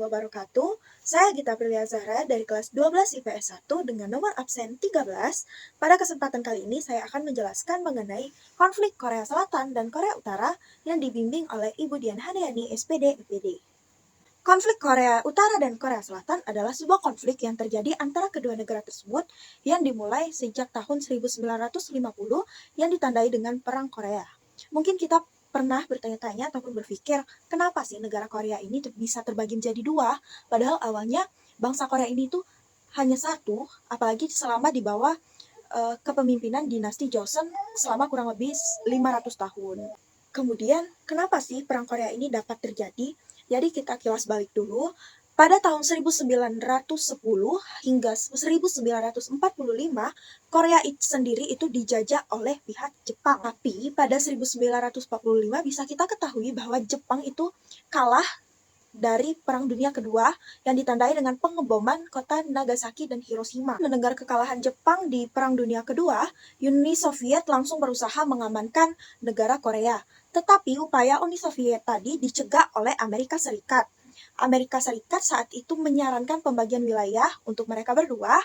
wabarakatuh. Saya Gita Prilia Zahra dari kelas 12 IPS 1 dengan nomor absen 13. Pada kesempatan kali ini saya akan menjelaskan mengenai konflik Korea Selatan dan Korea Utara yang dibimbing oleh Ibu Dian Handayani, SPD, IPD. Konflik Korea Utara dan Korea Selatan adalah sebuah konflik yang terjadi antara kedua negara tersebut yang dimulai sejak tahun 1950 yang ditandai dengan Perang Korea. Mungkin kita pernah bertanya-tanya ataupun berpikir, kenapa sih negara Korea ini bisa terbagi menjadi dua, padahal awalnya bangsa Korea ini tuh hanya satu, apalagi selama di bawah kepemimpinan dinasti Joseon selama kurang lebih 500 tahun. Kemudian, kenapa sih Perang Korea ini dapat terjadi? Jadi kita kilas balik dulu. Pada tahun 1910 hingga 1945, Korea sendiri itu dijajah oleh pihak Jepang. Tapi pada 1945 bisa kita ketahui bahwa Jepang itu kalah dari Perang Dunia Kedua yang ditandai dengan pengeboman kota Nagasaki dan Hiroshima. Mendengar kekalahan Jepang di Perang Dunia Kedua, Uni Soviet langsung berusaha mengamankan negara Korea. Tetapi upaya Uni Soviet tadi dicegah oleh Amerika Serikat. Amerika Serikat saat itu menyarankan pembagian wilayah untuk mereka berdua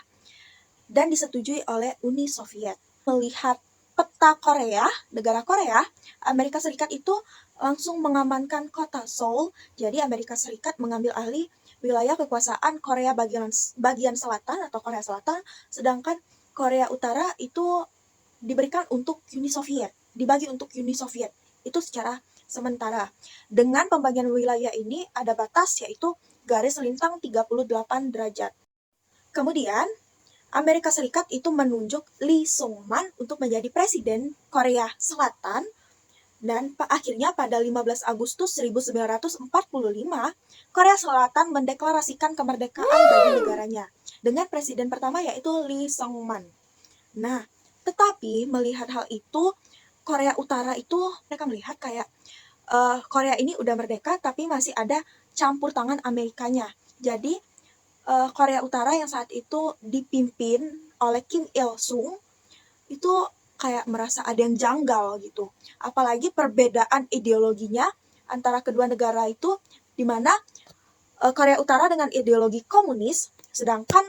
dan disetujui oleh Uni Soviet. Melihat peta Korea, negara Korea, Amerika Serikat itu langsung mengamankan kota Seoul. Jadi Amerika Serikat mengambil alih wilayah kekuasaan Korea bagian selatan atau Korea Selatan, sedangkan Korea Utara itu diberikan untuk Uni Soviet, dibagi untuk Uni Soviet. Itu secara sementara. Dengan pembagian wilayah ini ada batas, yaitu garis lintang 38 derajat. Kemudian, Amerika Serikat itu menunjuk Lee Sung-man untuk menjadi presiden Korea Selatan, dan akhirnya pada 15 Agustus 1945, Korea Selatan mendeklarasikan kemerdekaan bagi negaranya, dengan presiden pertama yaitu Lee Sung-man. Nah, tetapi melihat hal itu, Korea Utara itu mereka melihat kayak Korea ini udah merdeka tapi masih ada campur tangan Amerikanya. Jadi Korea Utara yang saat itu dipimpin oleh Kim Il-sung itu kayak merasa ada yang janggal gitu. Apalagi perbedaan ideologinya antara kedua negara itu, di mana Korea Utara dengan ideologi komunis, sedangkan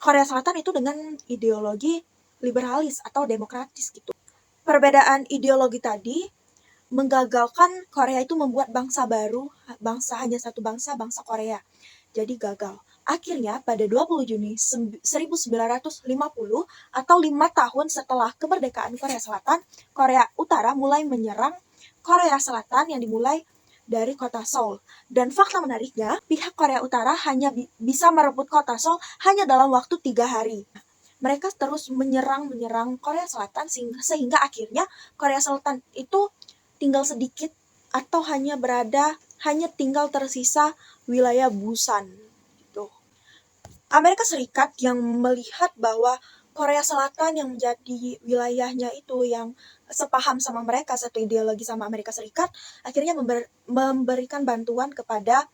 Korea Selatan itu dengan ideologi liberalis atau demokratis gitu. Perbedaan ideologi tadi menggagalkan Korea itu membuat bangsa baru, hanya satu bangsa Korea. Jadi gagal. Akhirnya pada 20 Juni 1950 atau 5 tahun setelah kemerdekaan Korea Selatan, Korea Utara mulai menyerang Korea Selatan yang dimulai dari kota Seoul. Dan fakta menariknya, pihak Korea Utara hanya bisa merebut kota Seoul hanya dalam waktu 3 hari. Mereka terus menyerang Korea Selatan sehingga akhirnya Korea Selatan itu tinggal sedikit atau hanya tinggal tersisa wilayah Busan gitu. Amerika Serikat yang melihat bahwa Korea Selatan yang menjadi wilayahnya itu yang sepaham sama mereka, satu ideologi sama Amerika Serikat, akhirnya memberikan bantuan kepada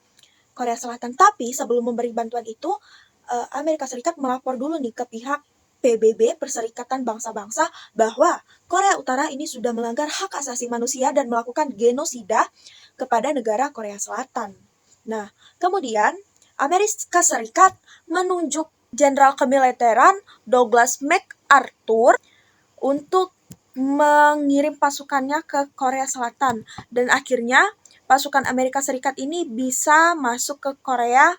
Korea Selatan. Tapi sebelum memberi bantuan itu, Amerika Serikat melapor dulu nih ke pihak PBB, Perserikatan Bangsa-Bangsa, bahwa Korea Utara ini sudah melanggar hak asasi manusia dan melakukan genosida kepada negara Korea Selatan. Nah, kemudian Amerika Serikat menunjuk Jenderal Kemiliteran Douglas MacArthur untuk mengirim pasukannya ke Korea Selatan. Dan akhirnya pasukan Amerika Serikat ini bisa masuk ke Korea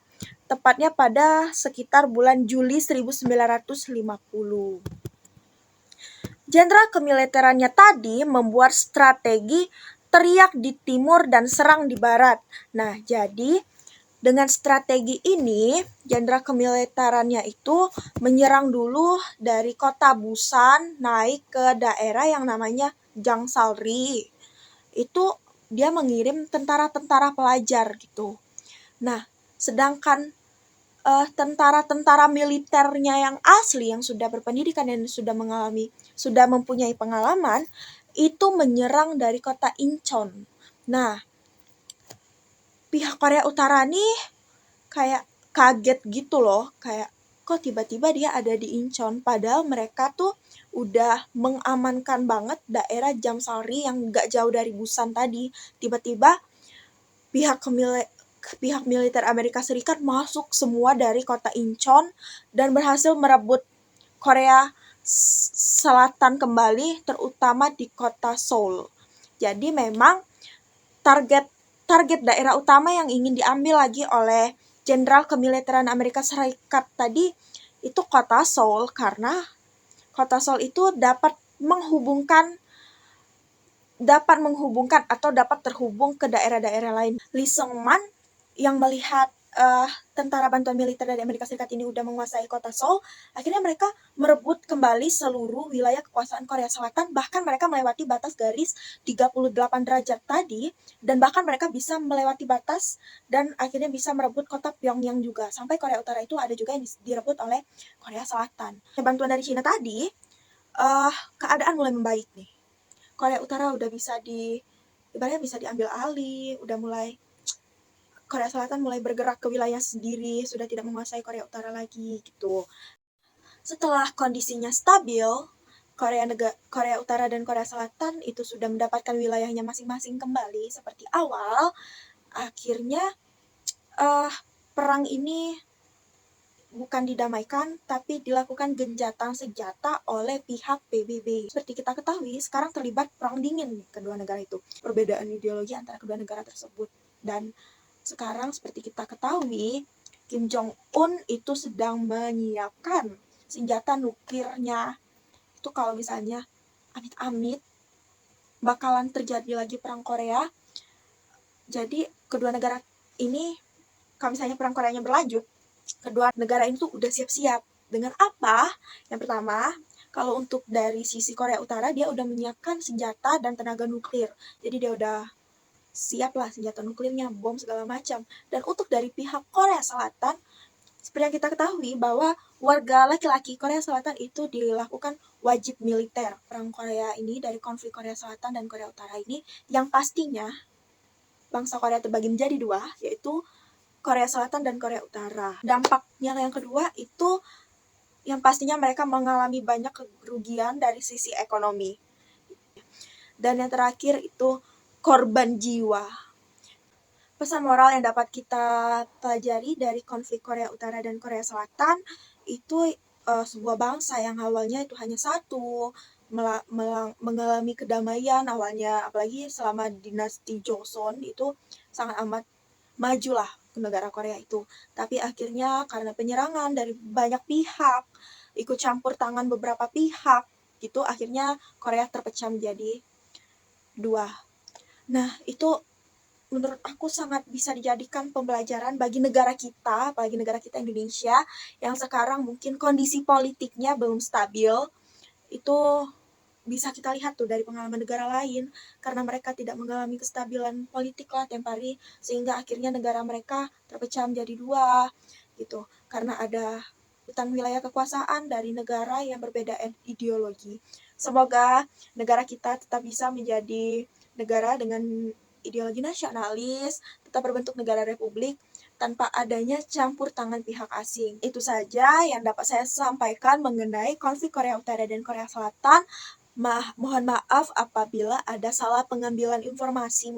tepatnya pada sekitar bulan Juli 1950. Jenderal kemiliterannya tadi membuat strategi teriak di timur dan serang di barat. Nah, jadi dengan strategi ini, jenderal kemiliterannya itu menyerang dulu dari kota Busan naik ke daerah yang namanya Jangsalri. Itu dia mengirim tentara-tentara pelajar gitu. Nah, sedangkan tentara-tentara militernya yang asli, yang sudah berpendidikan dan sudah mempunyai pengalaman, itu menyerang dari kota Incheon. Nah, pihak Korea Utara nih kayak kaget gitu loh, kayak kok tiba-tiba dia ada di Incheon, padahal mereka tuh udah mengamankan banget daerah Jamsalri yang gak jauh dari Busan tadi. Tiba-tiba pihak pihak militer Amerika Serikat masuk semua dari kota Incheon dan berhasil merebut Korea Selatan kembali, terutama di kota Seoul. Jadi memang target daerah utama yang ingin diambil lagi oleh Jenderal Kemiliteran Amerika Serikat tadi itu kota Seoul, karena kota Seoul itu dapat menghubungkan atau dapat terhubung ke daerah-daerah lain. Lee Seung-man yang melihat tentara bantuan militer dari Amerika Serikat ini udah menguasai kota Seoul, akhirnya mereka merebut kembali seluruh wilayah kekuasaan Korea Selatan, bahkan mereka melewati batas garis 38 derajat tadi, dan bahkan mereka bisa melewati batas dan akhirnya bisa merebut kota Pyongyang juga. Sampai Korea Utara itu ada juga yang direbut oleh Korea Selatan. Bantuan dari China tadi, keadaan mulai membaik nih. Korea Utara udah ibaratnya bisa diambil alih, Korea Selatan mulai bergerak ke wilayah sendiri, sudah tidak menguasai Korea Utara lagi gitu. Setelah kondisinya stabil, Korea Utara dan Korea Selatan itu sudah mendapatkan wilayahnya masing-masing kembali seperti awal. Akhirnya perang ini bukan didamaikan, tapi dilakukan gencatan senjata oleh pihak PBB. Seperti kita ketahui, sekarang terlibat perang dingin kedua negara itu. Perbedaan ideologi antara kedua negara tersebut. Dan sekarang seperti kita ketahui, Kim Jong-un itu sedang menyiapkan senjata nuklirnya. Itu kalau misalnya amit-amit bakalan terjadi lagi perang Korea. Jadi kedua negara ini, kalau misalnya perang Koreanya berlanjut, kedua negara ini tuh udah siap-siap. Dengan apa? Yang pertama, kalau untuk dari sisi Korea Utara, dia udah menyiapkan senjata dan tenaga nuklir. Jadi dia udah siap lah senjata nuklirnya, bom segala macam. Dan untuk dari pihak Korea Selatan, seperti yang kita ketahui bahwa warga laki-laki Korea Selatan itu dilakukan wajib militer. Perang Korea ini, dari konflik Korea Selatan dan Korea Utara ini, yang pastinya bangsa Korea terbagi menjadi dua, yaitu Korea Selatan dan Korea Utara. Dampaknya yang kedua itu yang pastinya mereka mengalami banyak kerugian dari sisi ekonomi. Dan yang terakhir itu korban jiwa. Pesan moral yang dapat kita pelajari dari konflik Korea Utara dan Korea Selatan itu sebuah bangsa yang awalnya itu hanya satu, mengalami kedamaian awalnya, apalagi selama dinasti Joseon itu sangat amat maju lah ke negara Korea itu. Tapi akhirnya karena penyerangan dari banyak pihak, ikut campur tangan beberapa pihak gitu, akhirnya Korea terpecah menjadi dua. Nah, itu menurut aku sangat bisa dijadikan pembelajaran bagi negara kita, apalagi negara kita Indonesia, yang sekarang mungkin kondisi politiknya belum stabil. Itu bisa kita lihat tuh dari pengalaman negara lain, karena mereka tidak mengalami kestabilan politik lah tiap hari, sehingga akhirnya negara mereka terpecah menjadi dua gitu, karena ada hutan wilayah kekuasaan dari negara yang berbeda ideologi. Semoga negara kita tetap bisa menjadi negara dengan ideologi nasionalis, tetap berbentuk negara republik tanpa adanya campur tangan pihak asing. Itu saja yang dapat saya sampaikan mengenai konflik Korea Utara dan Korea Selatan. Mohon maaf apabila ada salah pengambilan informasi.